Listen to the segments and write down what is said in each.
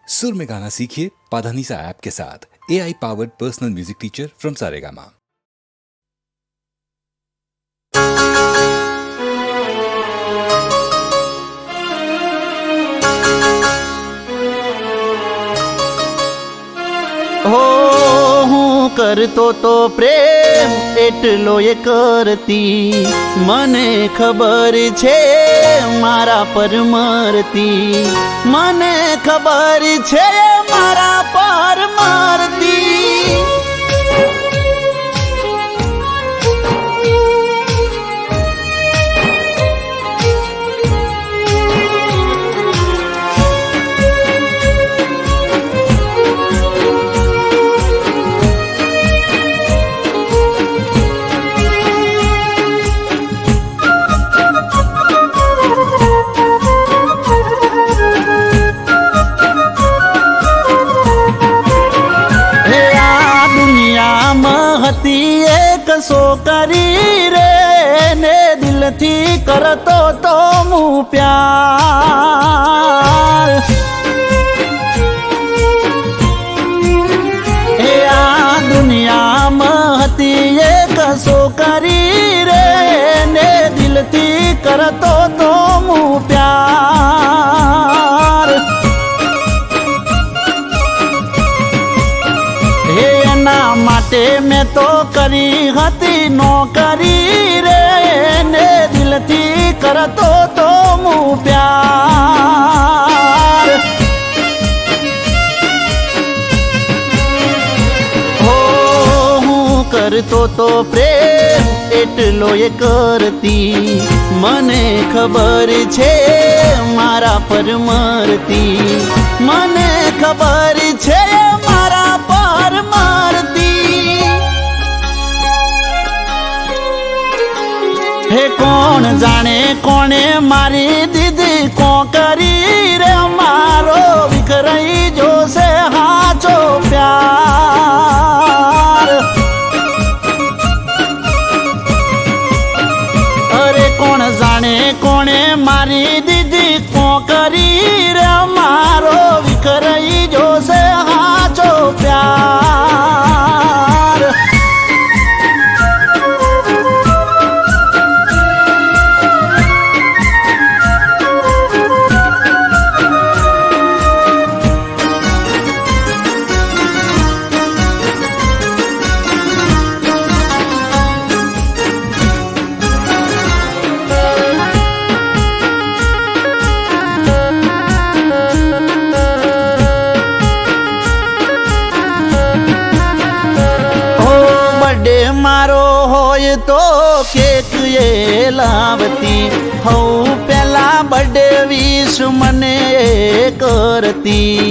सुर में गाना सीखिए पाधानीसा ऐप के साथ। AI powered personal music teacher from Saregama. हो હું કરતો તો પ્રેમ એટલો એ કરતી, મને ખબર છે મારા પર મરતી, મને ખબર છે મારા પર મરતી। એક છોકરી રે ને દિલથી કરતો તો હું પ્યાર, એ આ દુનિયામાં હતી એક છોકરી રે ને દિલથી કરતો તો હું પ્યાર। એના માટે મેં તો કરી હતી નોકરી રે ને દિલથી કરતો તો હું પ્યાર। હો હું કરતો તો પ્રેમ એટલો એ કરતી, મને ખબર છે મારા પર મરતી, મને ખબર છે મારા પર મરતી। હે કોણ જાણે કોણે મારી દીદી કોકરી રે, મારો વિખરાઈ જોશે હાચો પ્યાર। અરે કોણ જાણે કોણે મારી દીદી કોકરી રે, મારો વિખરાઈ જોશે હાચો પ્યાર। મારો હોય તો કેક એ લાવતી, હું પેલા બર્થડે વિશ મને કરતી।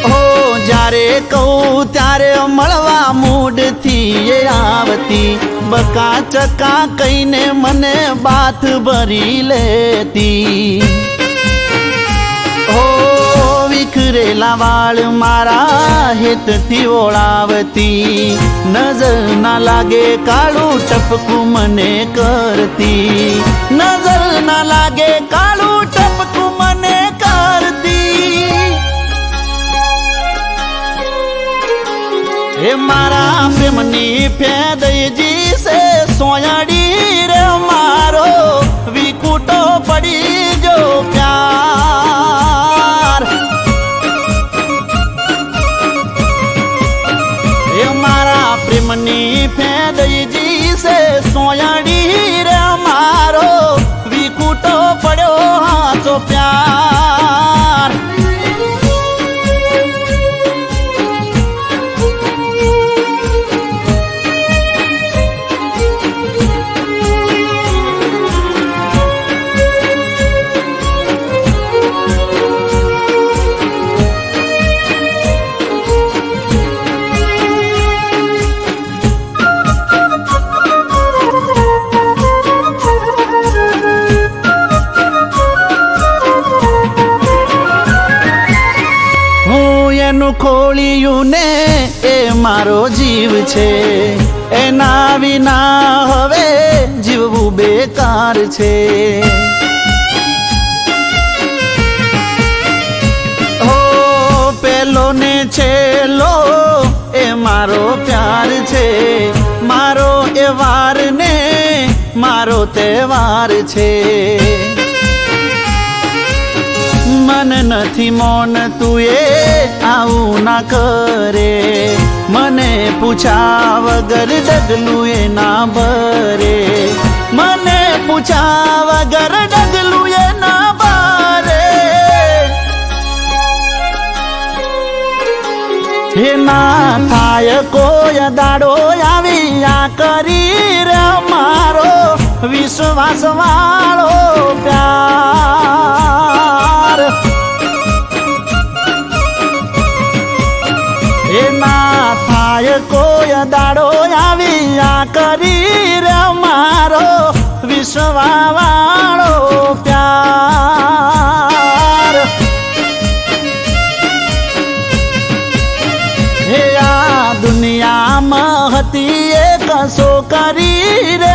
હો જ્યારે કહું ત્યારે મળવા મૂડથી એ આવતી, બકા ચકા કહીને મને બાથ ભરી લેતી। વિખરેલા વાળ મારા હેતથી ઓળાવતી, નજર ના લાગે કાળું ટપકું મને કરતી, નજર ના લાગે કાળું ટપકું મને કરતી। એ મારા પ્રેમની ફેદઈજી છે સોયાડી રે, મારો વિકુટો પડી જો પ્યાર। પ્રેમની ફેદઈજી છે સોયાડી રે, મારો વિકુટો પડ્યો હાચો પ્યાર। ખોળિયું ને એ મારો જીવ છે, એના વિના હવે જીવવું બેકાર છે। ને છેલ્લો એ મારો પ્યાર છે, મારો એ વાર ને મારો તહેવાર છે. મન નથી મોન તું એ આવું ના કરે, મને પૂછા વગર ડગલું એ ના ભરે, મને પૂછા વગર ડગલું એ ના ભરે. હે ના થાય કોઈ દાડો આવી આ કરી રે મારો વિશ્વાસ વાળો પ્યાર. હે ના થાય કોઈ દાડો આવી આ કરી રે મારો વિશ્વાસ વાળો પ્યાર. હે આ દુનિયામાં હતી એક છોકરી રે,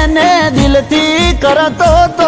એને દિલથી કરતો તો